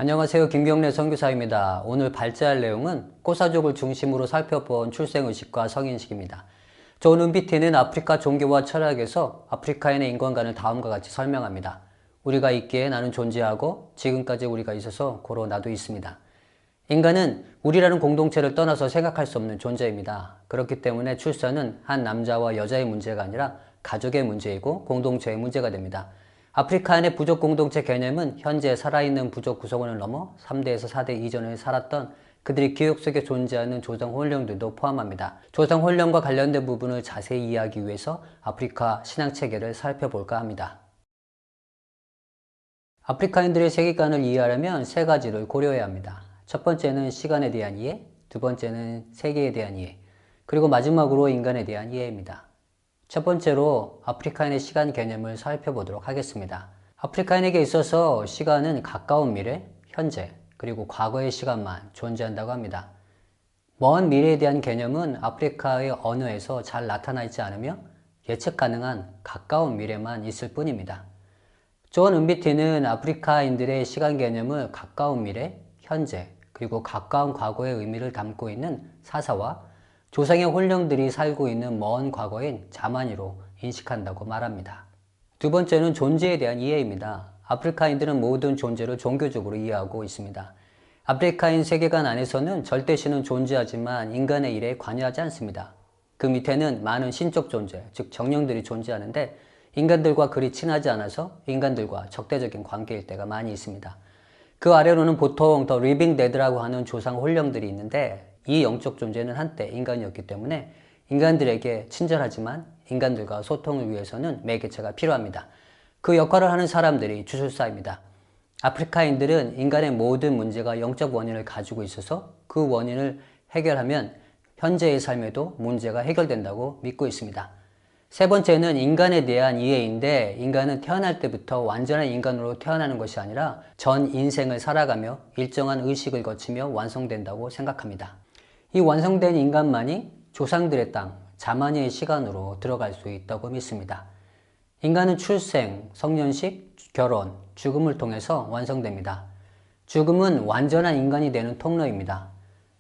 안녕하세요. 김경래 선교사입니다. 오늘 발제할 내용은 꼬사족을 중심으로 살펴본 출생의식과 성인식입니다. 존 은비티는 아프리카 종교와 철학에서 아프리카인의 인권관을 다음과 같이 설명합니다. 우리가 있기에 나는 존재하고 지금까지 우리가 있어서 고로 나도 있습니다. 인간은 우리라는 공동체를 떠나서 생각할 수 없는 존재입니다. 그렇기 때문에 출산은 한 남자와 여자의 문제가 아니라 가족의 문제이고 공동체의 문제가 됩니다. 아프리카인의 부족 공동체 개념은 현재 살아있는 부족 구성원을 넘어 3대에서 4대 이전에 살았던 그들이 기억 속에 존재하는 조상 혼령들도 포함합니다. 조상 혼령과 관련된 부분을 자세히 이해하기 위해서 아프리카 신앙체계를 살펴볼까 합니다. 아프리카인들의 세계관을 이해하려면 세 가지를 고려해야 합니다. 첫 번째는 시간에 대한 이해, 두 번째는 세계에 대한 이해, 그리고 마지막으로 인간에 대한 이해입니다. 첫 번째로 아프리카인의 시간 개념을 살펴보도록 하겠습니다. 아프리카인에게 있어서 시간은 가까운 미래, 현재, 그리고 과거의 시간만 존재한다고 합니다. 먼 미래에 대한 개념은 아프리카의 언어에서 잘 나타나 있지 않으며 예측 가능한 가까운 미래만 있을 뿐입니다. 존 은비티는 아프리카인들의 시간 개념을 가까운 미래, 현재, 그리고 가까운 과거의 의미를 담고 있는 사사와 조상의 혼령들이 살고 있는 먼 과거인 자만이로 인식한다고 말합니다. 두 번째는 존재에 대한 이해입니다. 아프리카인들은 모든 존재를 종교적으로 이해하고 있습니다. 아프리카인 세계관 안에서는 절대신은 존재하지만 인간의 일에 관여하지 않습니다. 그 밑에는 많은 신적 존재, 즉 정령들이 존재하는데 인간들과 그리 친하지 않아서 인간들과 적대적인 관계일 때가 많이 있습니다. 그 아래로는 보통 더 리빙 데드라고 하는 조상 혼령들이 있는데 이 영적 존재는 한때 인간이었기 때문에 인간들에게 친절하지만 인간들과 소통을 위해서는 매개체가 필요합니다. 그 역할을 하는 사람들이 주술사입니다. 아프리카인들은 인간의 모든 문제가 영적 원인을 가지고 있어서 그 원인을 해결하면 현재의 삶에도 문제가 해결된다고 믿고 있습니다. 세 번째는 인간에 대한 이해인데 인간은 태어날 때부터 완전한 인간으로 태어나는 것이 아니라 전 인생을 살아가며 일정한 의식을 거치며 완성된다고 생각합니다. 이 완성된 인간만이 조상들의 땅, 자만이의 시간으로 들어갈 수 있다고 믿습니다. 인간은 출생, 성년식, 결혼, 죽음을 통해서 완성됩니다. 죽음은 완전한 인간이 되는 통로입니다.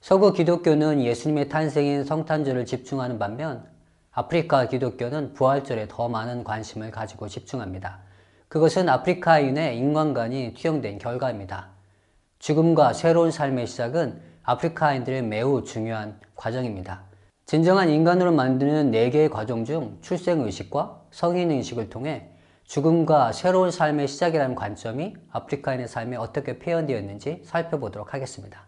서구 기독교는 예수님의 탄생인 성탄절을 집중하는 반면 아프리카 기독교는 부활절에 더 많은 관심을 가지고 집중합니다. 그것은 아프리카인의 인간관이 투영된 결과입니다. 죽음과 새로운 삶의 시작은 아프리카인들의 매우 중요한 과정입니다. 진정한 인간으로 만드는 4개의 과정 중 출생의식과 성인의식을 통해 죽음과 새로운 삶의 시작이라는 관점이 아프리카인의 삶에 어떻게 표현되어 있는지 살펴보도록 하겠습니다.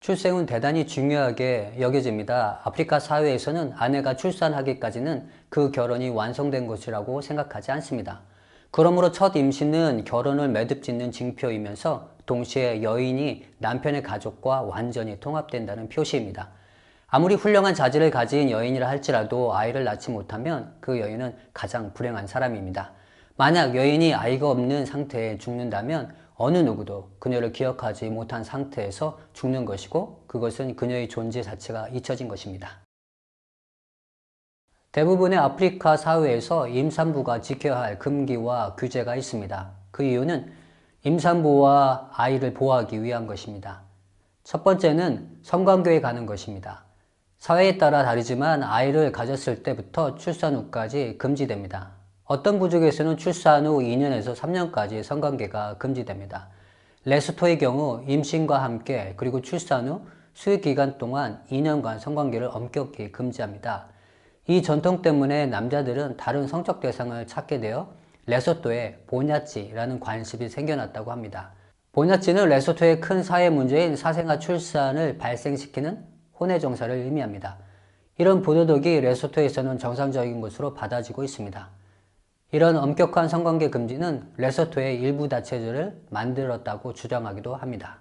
출생은 대단히 중요하게 여겨집니다. 아프리카 사회에서는 아내가 출산하기까지는 그 결혼이 완성된 것이라고 생각하지 않습니다. 그러므로 첫 임신은 결혼을 매듭짓는 징표이면서 동시에 여인이 남편의 가족과 완전히 통합된다는 표시입니다. 아무리 훌륭한 자질을 가진 여인이라 할지라도 아이를 낳지 못하면 그 여인은 가장 불행한 사람입니다. 만약 여인이 아이가 없는 상태에 죽는다면 어느 누구도 그녀를 기억하지 못한 상태에서 죽는 것이고 그것은 그녀의 존재 자체가 잊혀진 것입니다. 대부분의 아프리카 사회에서 임산부가 지켜야 할 금기와 규제가 있습니다. 그 이유는 임산부와 아이를 보호하기 위한 것입니다. 첫 번째는 성관계에 가는 것입니다. 사회에 따라 다르지만 아이를 가졌을 때부터 출산 후까지 금지됩니다. 어떤 부족에서는 출산 후 2년에서 3년까지 성관계가 금지됩니다. 레소토의 경우 임신과 함께 그리고 출산 후 수유 기간 동안 2년간 성관계를 엄격히 금지합니다. 이 전통 때문에 남자들은 다른 성적 대상을 찾게 되어 레소토에 보냐치라는 관습이 생겨났다고 합니다. 보냐치는 레소토의 큰 사회 문제인 사생아 출산을 발생시키는 혼외 정사를 의미합니다. 이런 부도덕이 레소토에서는 정상적인 것으로 받아지고 있습니다. 이런 엄격한 성관계 금지는 레소토의 일부 다체제를 만들었다고 주장하기도 합니다.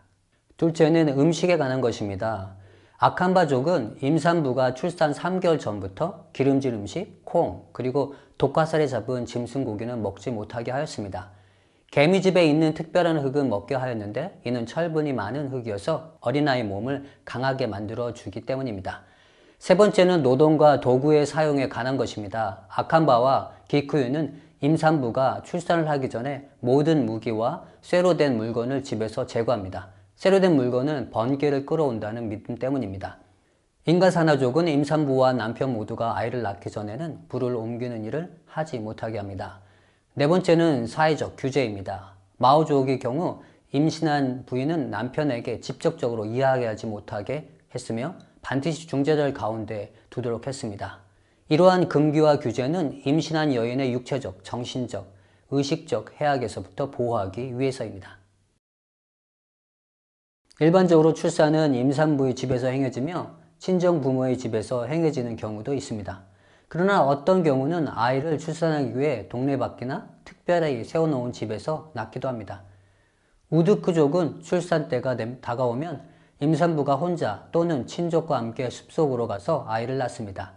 둘째는 음식에 관한 것입니다. 아칸바족은 임산부가 출산 3개월 전부터 기름진 음식, 콩, 그리고 독화살에 잡은 짐승고기는 먹지 못하게 하였습니다. 개미집에 있는 특별한 흙은 먹게 하였는데 이는 철분이 많은 흙이어서 어린아이 몸을 강하게 만들어 주기 때문입니다. 세 번째는 노동과 도구의 사용에 관한 것입니다. 아칸바와 기쿠유는 임산부가 출산을 하기 전에 모든 무기와 쇠로 된 물건을 집에서 제거합니다. 쇠로 된 물건은 번개를 끌어온다는 믿음 때문입니다. 인가사나족은 임산부와 남편 모두가 아이를 낳기 전에는 불을 옮기는 일을 하지 못하게 합니다. 네 번째는 사회적 규제입니다. 마오족의 경우 임신한 부인은 남편에게 직접적으로 이야기하지 못하게 했으며 반드시 중재자를 가운데 두도록 했습니다. 이러한 금기와 규제는 임신한 여인의 육체적, 정신적, 의식적 해악에서부터 보호하기 위해서입니다. 일반적으로 출산은 임산부의 집에서 행해지며 친정 부모의 집에서 행해지는 경우도 있습니다. 그러나 어떤 경우는 아이를 출산하기 위해 동네 밖이나 특별히 세워놓은 집에서 낳기도 합니다. 우드크족은 출산 때가 다가오면 임산부가 혼자 또는 친족과 함께 숲속으로 가서 아이를 낳습니다.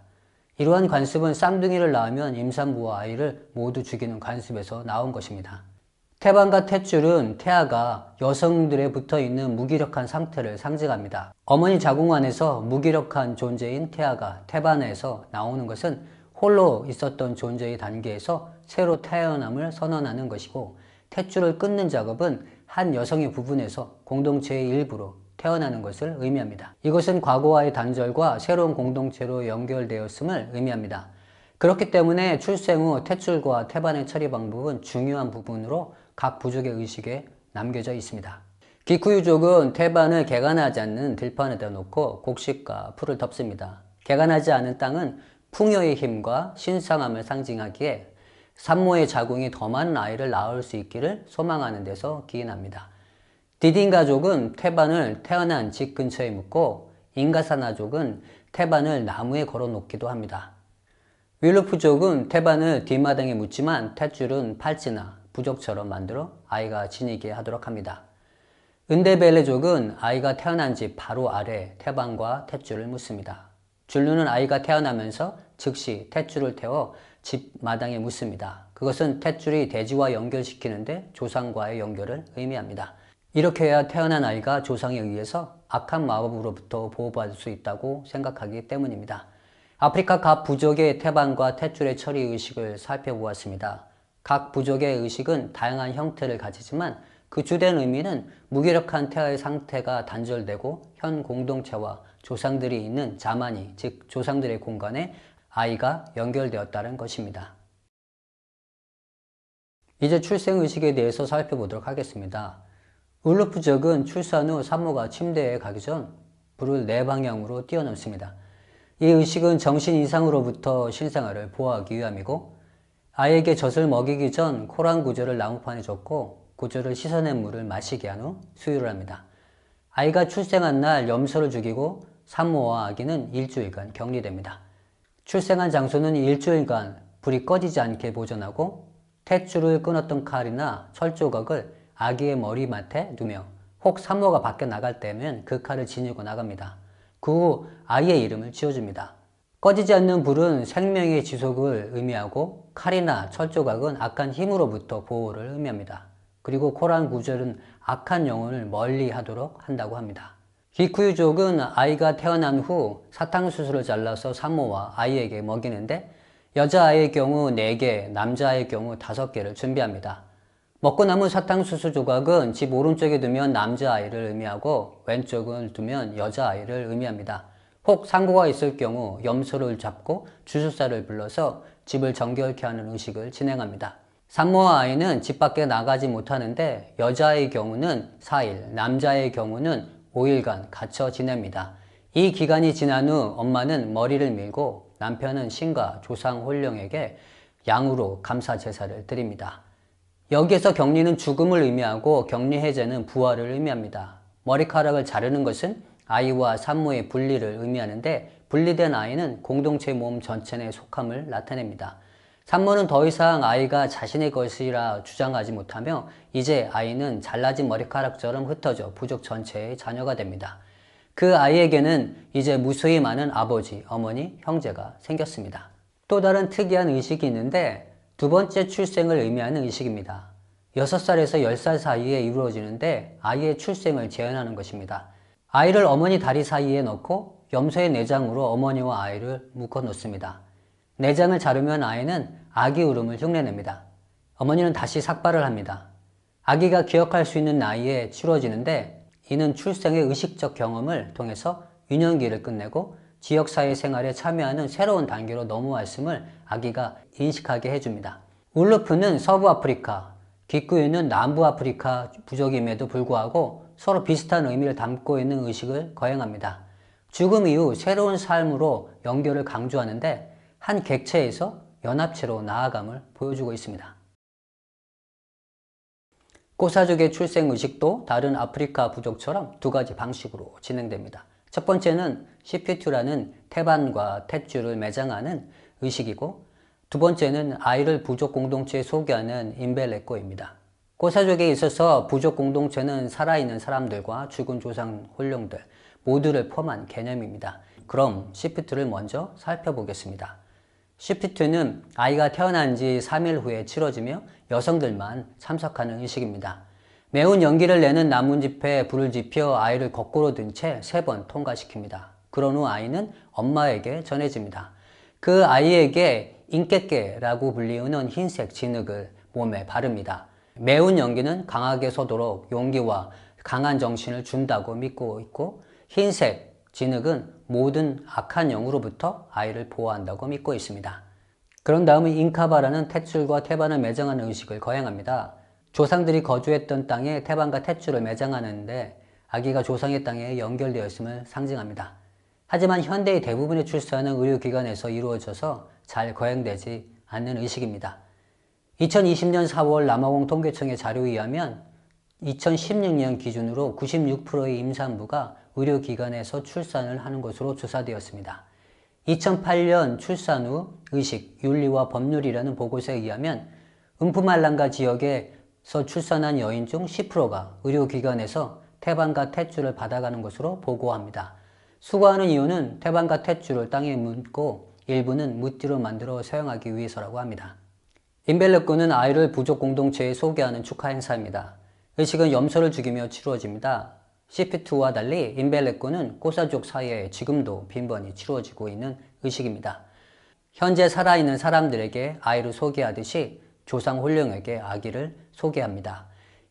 이러한 관습은 쌍둥이를 낳으면 임산부와 아이를 모두 죽이는 관습에서 나온 것입니다. 태반과 탯줄은 태아가 여성들에 붙어있는 무기력한 상태를 상징합니다. 어머니 자궁 안에서 무기력한 존재인 태아가 태반에서 나오는 것은 홀로 있었던 존재의 단계에서 새로 태어남을 선언하는 것이고, 탯줄을 끊는 작업은 한 여성의 부분에서 공동체의 일부로 태어나는 것을 의미합니다. 이것은 과거와의 단절과 새로운 공동체로 연결되었음을 의미합니다. 그렇기 때문에 출생 후 탯줄과 태반의 처리 방법은 중요한 부분으로 각 부족의 의식에 남겨져 있습니다. 기쿠유족은 태반을 개간하지 않는 들판에다 놓고 곡식과 풀을 덮습니다. 개간하지 않은 땅은 풍요의 힘과 신성함을 상징하기에 산모의 자궁이 더 많은 아이를 낳을 수 있기를 소망하는 데서 기인합니다. 디딘가족은 태반을 태어난 집 근처에 묻고, 인가사나족은 태반을 나무에 걸어 놓기도 합니다. 윌루프족은 태반을 뒷마당에 묻지만 탯줄은 팔찌나 부적처럼 만들어 아이가 지니게 하도록 합니다. 은데벨레족은 아이가 태어난 집 바로 아래 태반과 탯줄을 묻습니다. 줄루는 아이가 태어나면서 즉시 탯줄을 태워 집 마당에 묻습니다. 그것은 탯줄이 대지와 연결시키는데 조상과의 연결을 의미합니다. 이렇게 해야 태어난 아이가 조상에 의해서 악한 마법으로부터 보호받을 수 있다고 생각하기 때문입니다. 아프리카 각 부족의 태반과 탯줄의 처리 의식을 살펴보았습니다. 각 부족의 의식은 다양한 형태를 가지지만 그 주된 의미는 무기력한 태아의 상태가 단절되고 현 공동체와 조상들이 있는 자만이, 즉 조상들의 공간에 아이가 연결되었다는 것입니다. 이제 출생의식에 대해서 살펴보도록 하겠습니다. 울루프족은 출산 후 산모가 침대에 가기 전 불을 네 방향으로 띄워놓습니다. 이 의식은 정신 이상으로부터 신생아를 보호하기 위함이고, 아이에게 젖을 먹이기 전 코란 구절을 나무판에 젓고 구절을 씻어낸 물을 마시게 한 후 수유를 합니다. 아이가 출생한 날 염소를 죽이고 산모와 아기는 일주일간 격리됩니다. 출생한 장소는 일주일간 불이 꺼지지 않게 보존하고, 탯줄을 끊었던 칼이나 철 조각을 아기의 머리맡에 두며 혹 산모가 밖에 나갈 때면 그 칼을 지니고 나갑니다. 그 후 아이의 이름을 지어줍니다. 꺼지지 않는 불은 생명의 지속을 의미하고, 칼이나 철조각은 악한 힘으로부터 보호를 의미합니다. 그리고 코란 구절은 악한 영혼을 멀리 하도록 한다고 합니다. 기쿠유족은 아이가 태어난 후 사탕수수를 잘라서 산모와 아이에게 먹이는데, 여자아이의 경우 4개, 남자아이의 경우 5개를 준비합니다. 먹고 남은 사탕수수 조각은 집 오른쪽에 두면 남자아이를 의미하고 왼쪽을 두면 여자아이를 의미합니다. 혹 상고가 있을 경우 염소를 잡고 주술사를 불러서 집을 정결케 하는 의식을 진행합니다. 산모와 아이는 집 밖에 나가지 못하는데, 여자의 경우는 4일, 남자의 경우는 5일간 갇혀 지냅니다. 이 기간이 지난 후 엄마는 머리를 밀고 남편은 신과 조상 홀령에게 양으로 감사 제사를 드립니다. 여기에서 격리는 죽음을 의미하고 격리 해제는 부활을 의미합니다. 머리카락을 자르는 것은 아이와 산모의 분리를 의미하는데, 분리된 아이는 공동체 몸 전체 내 속함을 나타냅니다. 산모는 더 이상 아이가 자신의 것이라 주장하지 못하며 이제 아이는 잘라진 머리카락처럼 흩어져 부족 전체의 자녀가 됩니다. 그 아이에게는 이제 무수히 많은 아버지, 어머니, 형제가 생겼습니다. 또 다른 특이한 의식이 있는데, 두 번째 출생을 의미하는 의식입니다. 6살에서 10살 사이에 이루어지는데 아이의 출생을 재현하는 것입니다. 아이를 어머니 다리 사이에 넣고 염소의 내장으로 어머니와 아이를 묶어 놓습니다. 내장을 자르면 아이는 아기 울음을 흉내냅니다. 어머니는 다시 삭발을 합니다. 아기가 기억할 수 있는 나이에 치러지는데 이는 출생의 의식적 경험을 통해서 유년기를 끝내고 지역사회 생활에 참여하는 새로운 단계로 넘어왔음을 아기가 인식하게 해줍니다. 울루프는 서부 아프리카, 기쿠유는 남부 아프리카 부족임에도 불구하고 서로 비슷한 의미를 담고 있는 의식을 거행합니다. 죽음 이후 새로운 삶으로 연결을 강조하는데 한 객체에서 연합체로 나아감을 보여주고 있습니다. 꼬사족의 출생 의식도 다른 아프리카 부족처럼 두 가지 방식으로 진행됩니다. 첫 번째는 시피투라는 태반과 탯줄을 매장하는 의식이고, 두 번째는 아이를 부족 공동체에 소개하는 임벨레꼬입니다. 꼬사족에 있어서 부족 공동체는 살아있는 사람들과 죽은 조상 혼령들 모두를 포함한 개념입니다. 그럼 시피투를 먼저 살펴보겠습니다. 시피투는 아이가 태어난 지 3일 후에 치러지며 여성들만 참석하는 의식입니다. 매운 연기를 내는 나뭇잎에 불을 지펴 아이를 거꾸로 든 채 3번 통과시킵니다. 그런 후 아이는 엄마에게 전해집니다. 그 아이에게 인깨깨라고 불리우는 흰색 진흙을 몸에 바릅니다. 매운 연기는 강하게 서도록 용기와 강한 정신을 준다고 믿고 있고, 흰색 진흙은 모든 악한 영으로부터 아이를 보호한다고 믿고 있습니다. 그런 다음에 잉카바라는 탯줄과 태반을 매장하는 의식을 거행합니다. 조상들이 거주했던 땅에 태반과 탯줄을 매장하는데 아기가 조상의 땅에 연결되었음을 상징합니다. 하지만 현대의 대부분의 출산은 의료기관에서 이루어져서 잘 거행되지 않는 의식입니다. 2020년 4월 남아공 통계청의 자료에 의하면 2016년 기준으로 96%의 임산부가 의료기관에서 출산을 하는 것으로 조사되었습니다. 2008년 출산 후 의식, 윤리와 법률이라는 보고서에 의하면 음푸말랑가 지역에서 출산한 여인 중 10%가 의료기관에서 태반과 탯줄을 받아가는 것으로 보고합니다. 수거하는 이유는 태반과 탯줄을 땅에 묻고 일부는 묻지로 만들어 사용하기 위해서라고 합니다. 임벨레꼬는 아이를 부족 공동체에 소개하는 축하 행사입니다. 의식은 염소를 죽이며 치루어집니다. 시피투와 달리 임벨레꼬는 꼬사족 사이에 지금도 빈번히 치루어지고 있는 의식입니다. 현재 살아있는 사람들에게 아이를 소개하듯이 조상 혼령에게 아기를 소개합니다.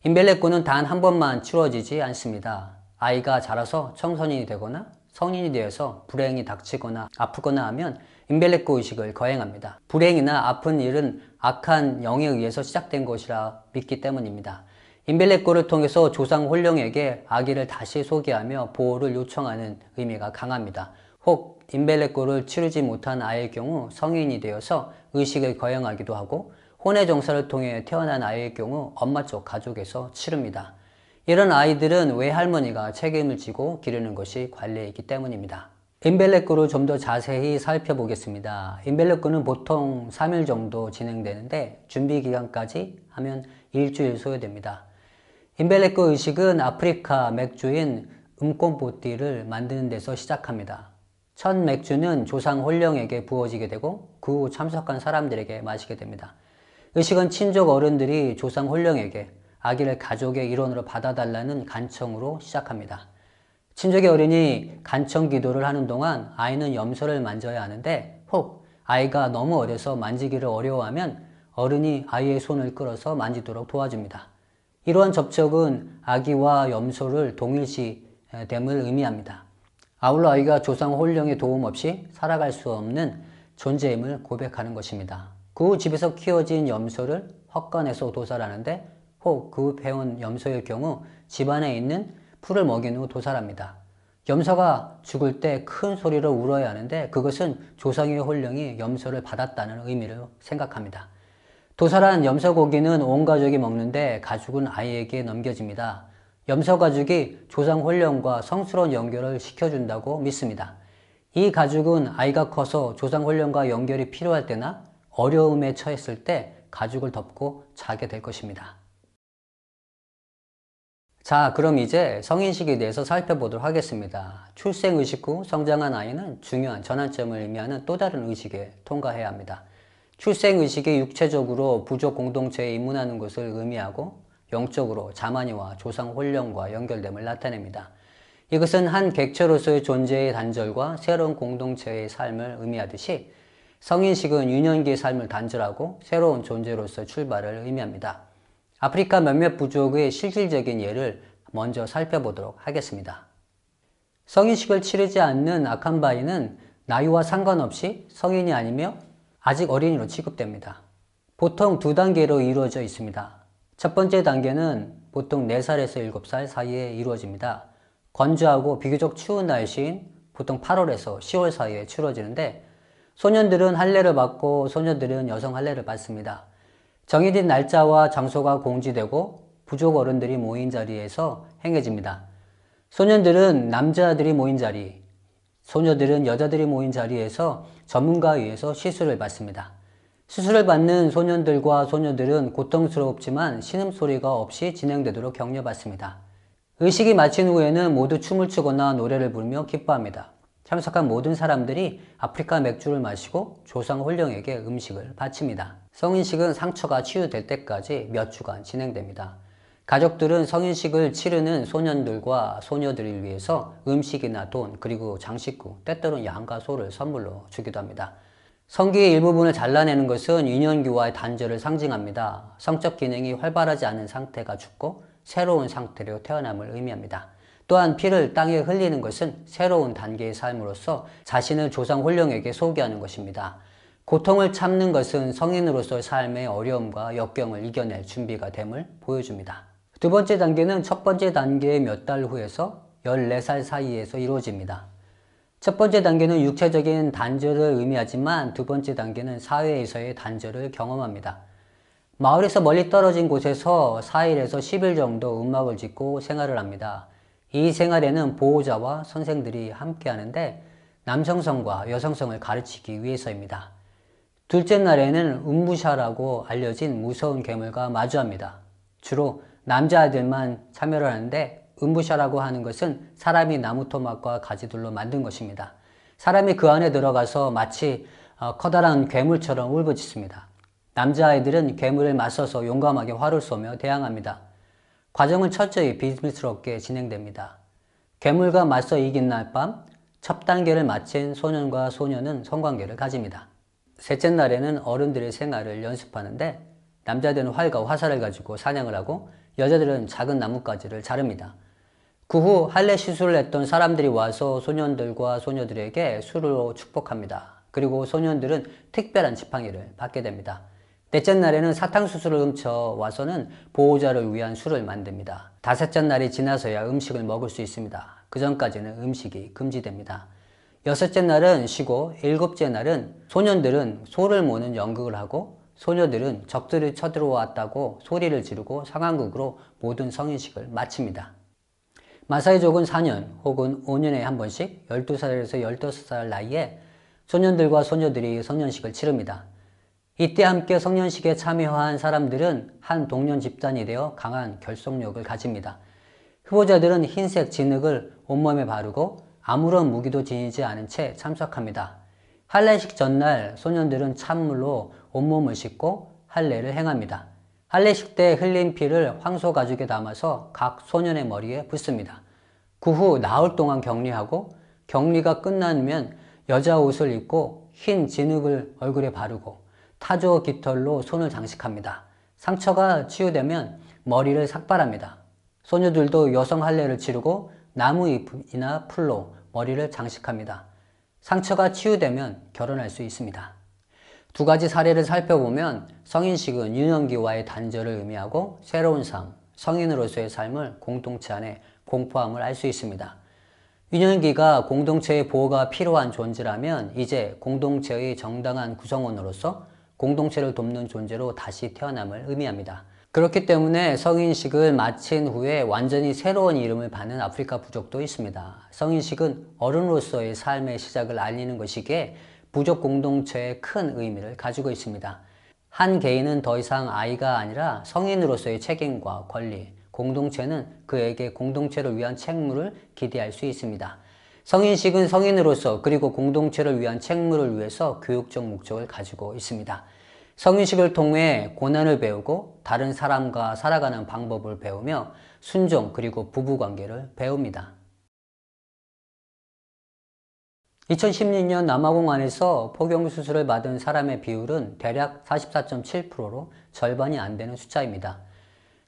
임벨레꼬는 단 한 번만 치루어지지 않습니다. 아이가 자라서 청소년이 되거나 성인이 되어서 불행이 닥치거나 아프거나 하면 임벨레꼬 의식을 거행합니다. 불행이나 아픈 일은 악한 영에 의해서 시작된 것이라 믿기 때문입니다. 임벨레꼬를 통해서 조상 혼령에게 아기를 다시 소개하며 보호를 요청하는 의미가 강합니다. 혹 임벨레꼬를 치르지 못한 아이의 경우 성인이 되어서 의식을 거행하기도 하고, 혼외 정사를 통해 태어난 아이의 경우 엄마 쪽 가족에서 치릅니다. 이런 아이들은 외할머니가 책임을 지고 기르는 것이 관례이기 때문입니다. 임벨레꼬를 좀 더 자세히 살펴보겠습니다. 임벨레꼬는 보통 3일 정도 진행되는데 준비 기간까지 하면 일주일 소요됩니다. 임벨레꼬 의식은 아프리카 맥주인 음꼼보띠를 만드는 데서 시작합니다. 첫 맥주는 조상 혼령에게 부어지게 되고 그 후 참석한 사람들에게 마시게 됩니다. 의식은 친족 어른들이 조상 혼령에게 아기를 가족의 일원으로 받아달라는 간청으로 시작합니다. 친족의 어른이 간청 기도를 하는 동안 아이는 염소를 만져야 하는데, 혹 아이가 너무 어려서 만지기를 어려워하면 어른이 아이의 손을 끌어서 만지도록 도와줍니다. 이러한 접촉은 아기와 염소를 동일시됨을 의미합니다. 아울러 아이가 조상 혼령의 도움 없이 살아갈 수 없는 존재임을 고백하는 것입니다. 그 후 집에서 키워진 염소를 헛간에서 도살하는데, 혹 그 후 배운 염소의 경우 집안에 있는 풀을 먹인 후 도살합니다. 염소가 죽을 때 큰 소리로 울어야 하는데 그것은 조상의 혼령이 염소를 받았다는 의미를 생각합니다. 도살한 염소 고기는 온 가족이 먹는데 가죽은 아이에게 넘겨집니다. 염소 가죽이 조상 혼령과 성스러운 연결을 시켜준다고 믿습니다. 이 가죽은 아이가 커서 조상 혼령과 연결이 필요할 때나 어려움에 처했을 때 가죽을 덮고 자게 될 것입니다. 자, 그럼 이제 성인식에 대해서 살펴보도록 하겠습니다. 출생의식 후 성장한 아이는 중요한 전환점을 의미하는 또 다른 의식에 통과해야 합니다. 출생의식이 육체적으로 부족 공동체에 입문하는 것을 의미하고 영적으로 자만이와 조상 혼령과 연결됨을 나타냅니다. 이것은 한 객체로서의 존재의 단절과 새로운 공동체의 삶을 의미하듯이 성인식은 유년기의 삶을 단절하고 새로운 존재로서 출발을 의미합니다. 아프리카 몇몇 부족의 실질적인 예를 먼저 살펴보도록 하겠습니다. 성인식을 치르지 않는 아칸바이는 나이와 상관없이 성인이 아니며 아직 어린이로 취급됩니다. 보통 두 단계로 이루어져 있습니다. 첫 번째 단계는 보통 4살에서 7살 사이에 이루어집니다. 건조하고 비교적 추운 날씨인 보통 8월에서 10월 사이에 치러지는데 소년들은 할례를 받고 소녀들은 여성 할례를 받습니다. 정해진 날짜와 장소가 공지되고 부족 어른들이 모인 자리에서 행해집니다. 소년들은 남자들이 모인 자리, 소녀들은 여자들이 모인 자리에서 전문가에 의해서 시술을 받습니다. 수술을 받는 소년들과 소녀들은 고통스럽지만 신음소리가 없이 진행되도록 격려받습니다. 의식이 마친 후에는 모두 춤을 추거나 노래를 부르며 기뻐합니다. 참석한 모든 사람들이 아프리카 맥주를 마시고 조상 홀령에게 음식을 바칩니다. 성인식은 상처가 치유될 때까지 몇 주간 진행됩니다. 가족들은 성인식을 치르는 소년들과 소녀들을 위해서 음식이나 돈, 그리고 장식구, 때때로는 양과 소를 선물로 주기도 합니다. 성기의 일부분을 잘라내는 것은 유년기와의 단절을 상징합니다. 성적 기능이 활발하지 않은 상태가 죽고 새로운 상태로 태어남을 의미합니다. 또한 피를 땅에 흘리는 것은 새로운 단계의 삶으로서 자신을 조상 홀령에게 소개하는 것입니다. 고통을 참는 것은 성인으로서의 삶의 어려움과 역경을 이겨낼 준비가 됨을 보여줍니다. 두 번째 단계는 첫 번째 단계의 몇 달 후에서 14살 사이에서 이루어집니다. 첫 번째 단계는 육체적인 단절을 의미하지만 두 번째 단계는 사회에서의 단절을 경험합니다. 마을에서 멀리 떨어진 곳에서 4일에서 10일 정도 음악을 짓고 생활을 합니다. 이 생활에는 보호자와 선생들이 함께 하는데 남성성과 여성성을 가르치기 위해서입니다. 둘째 날에는 음부샤라고 알려진 무서운 괴물과 마주합니다. 주로 남자아이들만 참여를 하는데 음부샤라고 하는 것은 사람이 나무 토막과 가지들로 만든 것입니다. 사람이 그 안에 들어가서 마치 커다란 괴물처럼 울부짖습니다. 남자아이들은 괴물을 맞서서 용감하게 활을 쏘며 대항합니다. 과정은 철저히 비밀스럽게 진행됩니다. 괴물과 맞서 이긴 날 밤 첫 단계를 마친 소년과 소녀는 성관계를 가집니다. 셋째 날에는 어른들의 생활을 연습하는데 남자들은 활과 화살을 가지고 사냥을 하고 여자들은 작은 나뭇가지를 자릅니다. 그 후 할례 시술을 했던 사람들이 와서 소년들과 소녀들에게 술로 축복합니다. 그리고 소년들은 특별한 지팡이를 받게 됩니다. 넷째 날에는 사탕수수를 훔쳐 와서는 보호자를 위한 술을 만듭니다. 다섯째 날이 지나서야 음식을 먹을 수 있습니다. 그 전까지는 음식이 금지됩니다. 여섯째 날은 쉬고 일곱째 날은 소년들은 소를 모는 연극을 하고 소녀들은 적들이 쳐들어왔다고 소리를 지르고 상황극으로 모든 성인식을 마칩니다. 마사이족은 4년 혹은 5년에 한 번씩 12살에서 15살 나이에 소년들과 소녀들이 성년식을 치릅니다. 이때 함께 성년식에 참여한 사람들은 한 동년 집단이 되어 강한 결속력을 가집니다. 후보자들은 흰색 진흙을 온몸에 바르고 아무런 무기도 지니지 않은 채 참석합니다. 할례식 전날 소년들은 찬물로 온몸을 씻고 할례를 행합니다. 할례식 때 흘린 피를 황소 가죽에 담아서 각 소년의 머리에 붓습니다. 그 후 나흘 동안 격리하고 격리가 끝나면 여자 옷을 입고 흰 진흙을 얼굴에 바르고 타조 깃털로 손을 장식합니다. 상처가 치유되면 머리를 삭발합니다. 소녀들도 여성 할례를 치르고 나무 잎이나 풀로 머리를 장식합니다. 상처가 치유되면 결혼할 수 있습니다. 두 가지 사례를 살펴보면 성인식은 유년기와의 단절을 의미하고 새로운 삶, 성인으로서의 삶을 공동체 안에 공포함을 알 수 있습니다. 유년기가 공동체의 보호가 필요한 존재라면 이제 공동체의 정당한 구성원으로서 공동체를 돕는 존재로 다시 태어남을 의미합니다. 그렇기 때문에 성인식을 마친 후에 완전히 새로운 이름을 받는 아프리카 부족도 있습니다. 성인식은 어른으로서의 삶의 시작을 알리는 것이기에 부족 공동체에 큰 의미를 가지고 있습니다. 한 개인은 더 이상 아이가 아니라 성인으로서의 책임과 권리, 공동체는 그에게 공동체를 위한 책무를 기대할 수 있습니다. 성인식은 성인으로서 그리고 공동체를 위한 책무를 위해서 교육적 목적을 가지고 있습니다. 성인식을 통해 고난을 배우고 다른 사람과 살아가는 방법을 배우며 순종 그리고 부부관계를 배웁니다. 2016년 남아공 안에서 포경수술을 받은 사람의 비율은 대략 44.7%로 절반이 안 되는 숫자입니다.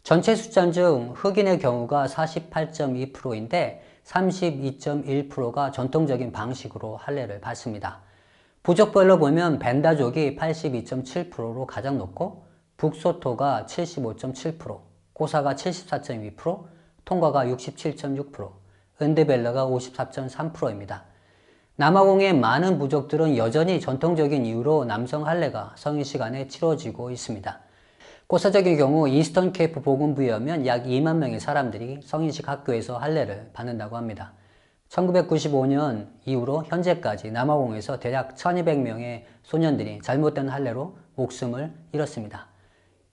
전체 숫자 중 흑인의 경우가 48.2%인데 32.1%가 전통적인 방식으로 할례를 받습니다. 부족별로 보면 벤다족이 82.7%로 가장 높고 북소토가 75.7%, 고사가 74.2%, 통과가 67.6%, 은드벨러가 54.3%입니다. 남아공의 많은 부족들은 여전히 전통적인 이유로 남성 할례가 성인식 안에 치러지고 있습니다. 고사적인 경우 이스턴 케이프 복음부에 오면 약 2만 명의 사람들이 성인식 학교에서 할례를 받는다고 합니다. 1995년 이후로 현재까지 남아공에서 대략 1200명의 소년들이 잘못된 할례로 목숨을 잃었습니다.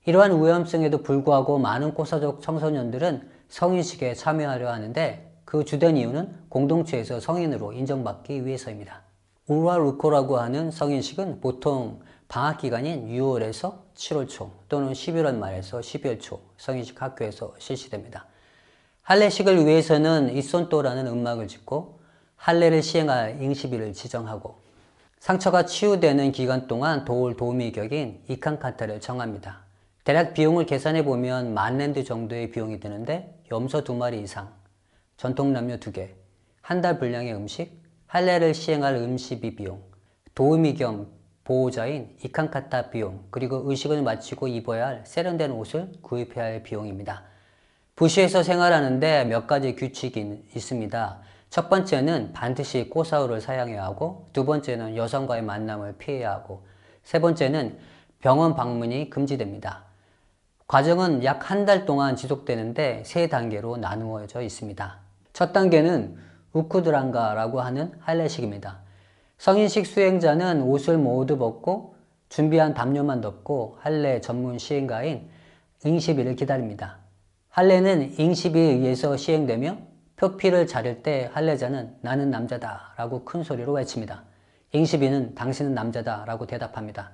이러한 위험성에도 불구하고 많은 고사족 청소년들은 성인식에 참여하려 하는데 그 주된 이유는 공동체에서 성인으로 인정받기 위해서입니다. 우라루코라고 하는 성인식은 보통 방학 기간인 6월에서 7월 초 또는 11월 말에서 12월 초 성인식 학교에서 실시됩니다. 할례식을 위해서는 이손또라는 음악을 짓고 할례를 시행할 잉시비를 지정하고 상처가 치유되는 기간 동안 도울 도우미 격인 이칸카타를 정합니다. 대략 비용을 계산해 보면 10,000랜드 정도의 비용이 드는데 염소 2마리 이상, 전통남녀 2개, 한 달 분량의 음식, 할례를 시행할 음식비 비용, 도우미 겸 보호자인 이칸카타 비용, 그리고 의식을 마치고 입어야 할 세련된 옷을 구입해야 할 비용입니다. 부시에서 생활하는데 몇 가지 규칙이 있습니다. 첫 번째는 반드시 꽃사우를 사용해야 하고, 두 번째는 여성과의 만남을 피해야 하고, 세 번째는 병원 방문이 금지됩니다. 과정은 약 한 달 동안 지속되는데 3단계로 나누어져 있습니다. 첫 단계는 우쿠드랑가라고 하는 할례식입니다. 성인식 수행자는 옷을 모두 벗고 준비한 담요만 덮고 할례 전문 시행가인 잉시비를 기다립니다. 할례는 잉시비에 의해서 시행되며 표피를 자를 때 할례자는 나는 남자다 라고 큰 소리로 외칩니다. 잉시비는 당신은 남자다 라고 대답합니다.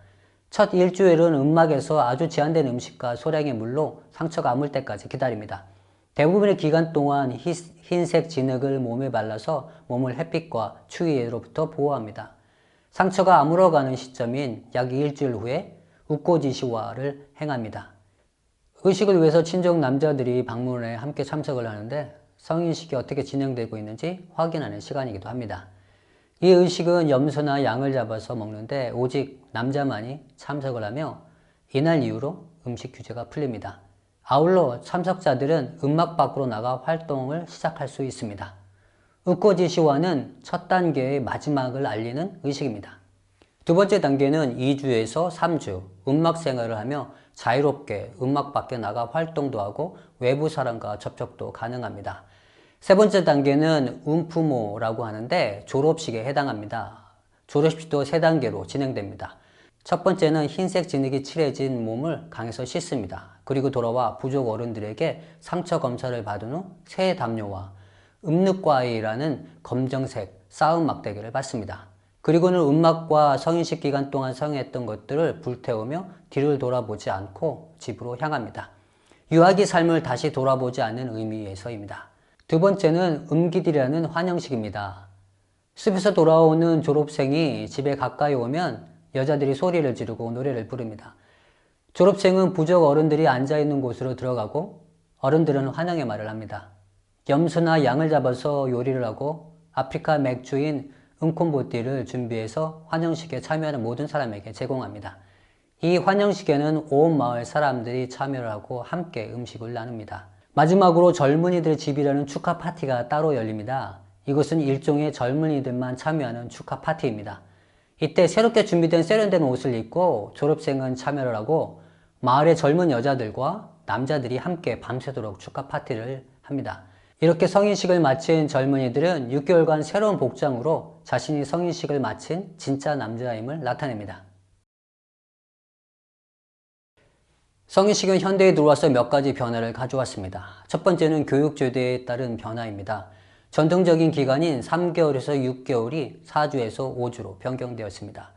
첫 일주일은 음막에서 아주 제한된 음식과 소량의 물로 상처가 아물 때까지 기다립니다. 대부분의 기간 동안 흰색 진흙을 몸에 발라서 몸을 햇빛과 추위로부터 보호합니다. 상처가 아물어가는 시점인 약 일주일 후에 우코지시와를 행합니다. 의식을 위해서 친족 남자들이 방문에 함께 참석을 하는데 성인식이 어떻게 진행되고 있는지 확인하는 시간이기도 합니다. 이 의식은 염소나 양을 잡아서 먹는데 오직 남자만이 참석을 하며 이날 이후로 음식 규제가 풀립니다. 아울러 참석자들은 음막 밖으로 나가 활동을 시작할 수 있습니다. 우코지시와는 첫 단계의 마지막을 알리는 의식입니다. 두 번째 단계는 2주에서 3주 음막 생활을 하며 자유롭게 음막 밖에 나가 활동도 하고 외부 사람과 접촉도 가능합니다. 세 번째 단계는 움푸모라고 하는데 졸업식에 해당합니다. 졸업식도 3단계로 진행됩니다. 첫 번째는 흰색 진흙이 칠해진 몸을 강에서 씻습니다. 그리고 돌아와 부족 어른들에게 상처 검사를 받은 후 새 담요와 음늑과이라는 검정색 싸움 막대기를 받습니다. 그리고는 음막과 성인식 기간 동안 성행했던 것들을 불태우며 뒤를 돌아보지 않고 집으로 향합니다. 유아기 삶을 다시 돌아보지 않는 의미에서입니다. 두 번째는 음기들이라는 환영식입니다. 숲에서 돌아오는 졸업생이 집에 가까이 오면 여자들이 소리를 지르고 노래를 부릅니다. 졸업생은 부족 어른들이 앉아있는 곳으로 들어가고 어른들은 환영의 말을 합니다. 염소나 양을 잡아서 요리를 하고 아프리카 맥주인 은콤보띠를 준비해서 환영식에 참여하는 모든 사람에게 제공합니다. 이 환영식에는 온 마을 사람들이 참여를 하고 함께 음식을 나눕니다. 마지막으로 젊은이들의 집이라는 축하 파티가 따로 열립니다. 이것은 일종의 젊은이들만 참여하는 축하 파티입니다. 이때 새롭게 준비된 세련된 옷을 입고 졸업생은 참여를 하고 마을의 젊은 여자들과 남자들이 함께 밤새도록 축하 파티를 합니다. 이렇게 성인식을 마친 젊은이들은 6개월간 새로운 복장으로 자신이 성인식을 마친 진짜 남자임을 나타냅니다. 성인식은 현대에 들어와서 몇 가지 변화를 가져왔습니다. 첫 번째는 교육제도에 따른 변화입니다. 전통적인 기간인 3개월에서 6개월이 4주에서 5주로 변경되었습니다.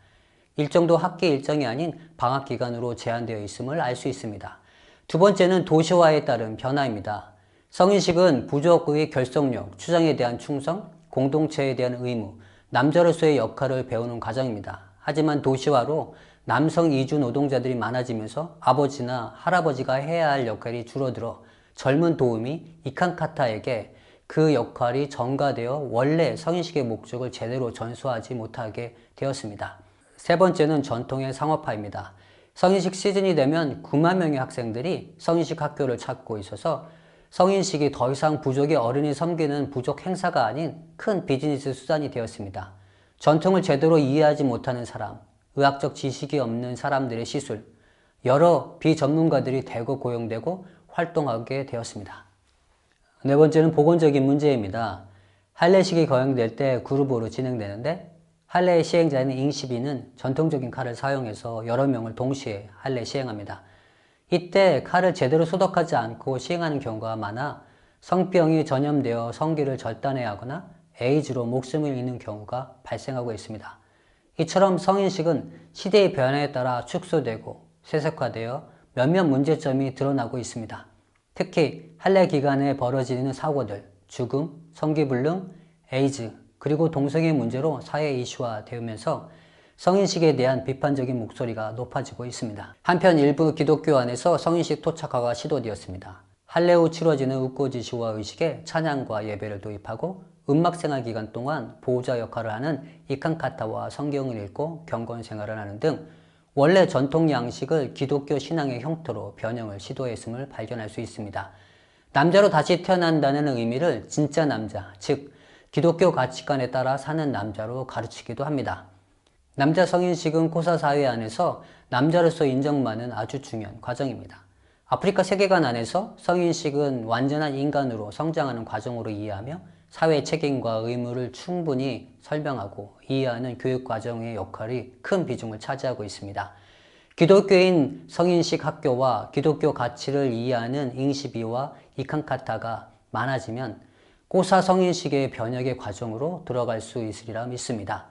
일정도 학기 일정이 아닌 방학 기간으로 제한되어 있음을 알 수 있습니다. 두 번째는 도시화에 따른 변화입니다. 성인식은 부족의 결속력, 추장에 대한 충성, 공동체에 대한 의무, 남자로서의 역할을 배우는 과정입니다. 하지만 도시화로 남성 이주 노동자들이 많아지면서 아버지나 할아버지가 해야 할 역할이 줄어들어 젊은 도우미 이칸카타에게 그 역할이 전가되어 원래 성인식의 목적을 제대로 전수하지 못하게 되었습니다. 세 번째는 전통의 상업화입니다. 성인식 시즌이 되면 9만 명의 학생들이 성인식 학교를 찾고 있어서 성인식이 더 이상 부족의 어른이 섬기는 부족 행사가 아닌 큰 비즈니스 수단이 되었습니다. 전통을 제대로 이해하지 못하는 사람, 의학적 지식이 없는 사람들의 시술, 여러 비전문가들이 대거 고용되고 활동하게 되었습니다. 네 번째는 보건적인 문제입니다. 할례식이 거행될 때 그룹으로 진행되는데 할례의 시행자인 잉시비는 전통적인 칼을 사용해서 여러 명을 동시에 할례 시행합니다. 이때 칼을 제대로 소독하지 않고 시행하는 경우가 많아 성병이 전염되어 성기를 절단해야 하거나 에이즈로 목숨을 잃는 경우가 발생하고 있습니다. 이처럼 성인식은 시대의 변화에 따라 축소되고 세속화되어 몇몇 문제점이 드러나고 있습니다. 특히 할례 기간에 벌어지는 사고들, 죽음, 성기불능, 에이즈, 그리고 동성애 문제로 사회 이슈화되면서 성인식에 대한 비판적인 목소리가 높아지고 있습니다. 한편 일부 기독교 안에서 성인식 토착화가 시도되었습니다. 할례 후 치러지는 웃고지시와 의식에 찬양과 예배를 도입하고 음악생활 기간 동안 보호자 역할을 하는 이칸카타와 성경을 읽고 경건 생활을 하는 등 원래 전통 양식을 기독교 신앙의 형태로 변형을 시도했음을 발견할 수 있습니다. 남자로 다시 태어난다는 의미를 진짜 남자, 즉 기독교 가치관에 따라 사는 남자로 가르치기도 합니다. 남자 성인식은 코사 사회 안에서 남자로서 인정받는 아주 중요한 과정입니다. 아프리카 세계관 안에서 성인식은 완전한 인간으로 성장하는 과정으로 이해하며 사회 책임과 의무를 충분히 설명하고 이해하는 교육 과정의 역할이 큰 비중을 차지하고 있습니다. 기독교인 성인식 학교와 기독교 가치를 이해하는 잉시비와 이칸카타가 많아지면 꼬사 성인식의 변혁의 과정으로 들어갈 수 있으리라 믿습니다.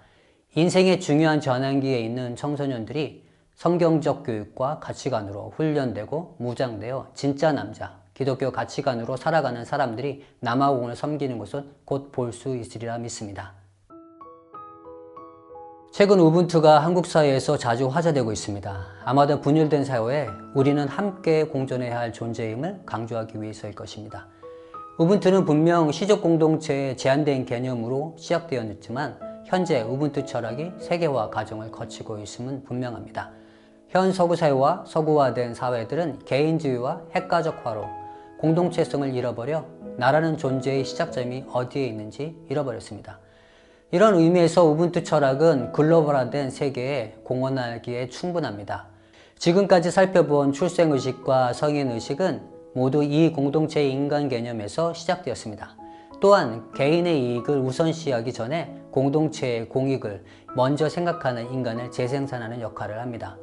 인생의 중요한 전환기에 있는 청소년들이 성경적 교육과 가치관으로 훈련되고 무장되어 진짜 남자, 기독교 가치관으로 살아가는 사람들이 남아공을 섬기는 것을 곧 볼 수 있으리라 믿습니다. 최근 우분투가 한국 사회에서 자주 화제되고 있습니다. 아마도 분열된 사회에 우리는 함께 공존해야 할 존재임을 강조하기 위해서일 것입니다. 우분투는 분명 시족 공동체의 제한된 개념으로 시작되었지만 현재 우분투 철학이 세계화 과정을 거치고 있음은 분명합니다. 현 서구 사회와 서구화된 사회들은 개인주의와 핵가족화로 공동체성을 잃어버려 나라는 존재의 시작점이 어디에 있는지 잃어버렸습니다. 이런 의미에서 우분투 철학은 글로벌화된 세계에 공헌하기에 충분합니다. 지금까지 살펴본 출생의식과 성인의식은 모두 이 공동체의 인간 개념에서 시작되었습니다. 또한 개인의 이익을 우선시하기 전에 공동체의 공익을 먼저 생각하는 인간을 재생산하는 역할을 합니다.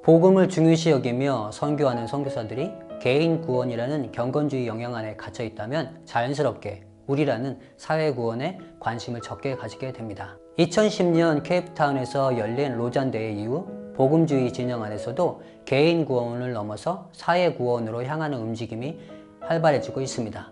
복음을 중요시 여기며 선교하는 선교사들이 개인 구원이라는 경건주의 영향 안에 갇혀 있다면 자연스럽게 우리라는 사회 구원에 관심을 적게 가지게 됩니다. 2010년 케이프타운에서 열린 로잔대회 이후 복음주의 진영 안에서도 개인 구원을 넘어서 사회 구원으로 향하는 움직임이 활발해지고 있습니다.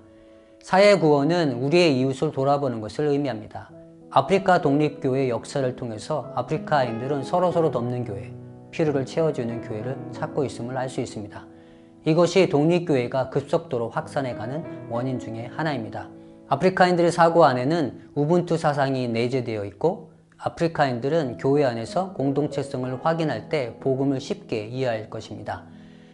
사회 구원은 우리의 이웃을 돌아보는 것을 의미합니다. 아프리카 독립교회의 역사를 통해서 아프리카인들은 서로서로 돕는 교회, 필요를 채워주는 교회를 찾고 있음을 알 수 있습니다. 이것이 독립교회가 급속도로 확산해가는 원인 중에 하나입니다. 아프리카인들의 사고 안에는 우분투 사상이 내재되어 있고 아프리카인들은 교회 안에서 공동체성을 확인할 때 복음을 쉽게 이해할 것입니다.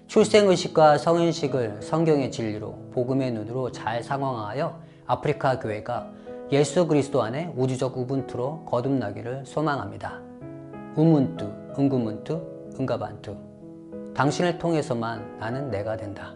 출생의식과 성인식을 성경의 진리로 복음의 눈으로 잘 상황화하여 아프리카 교회가 예수 그리스도 안에 우주적 우분투로 거듭나기를 소망합니다. 우문투, 응구문투, 응가반투. 당신을 통해서만 나는 내가 된다.